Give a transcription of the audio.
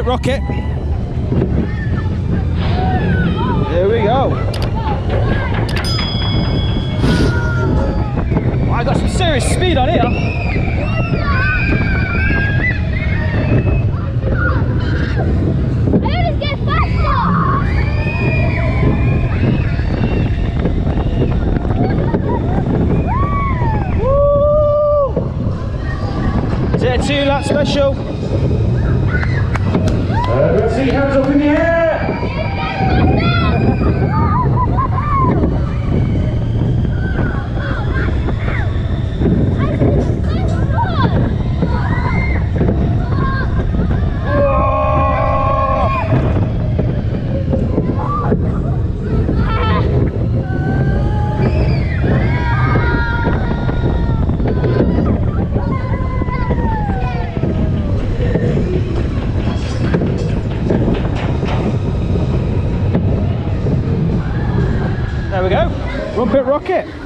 Pit Rocket. Here we go. I got some serious speed on here. Is it a 2-lap special? Let's see, hands up in the air! There we go, Rhombus Rocket.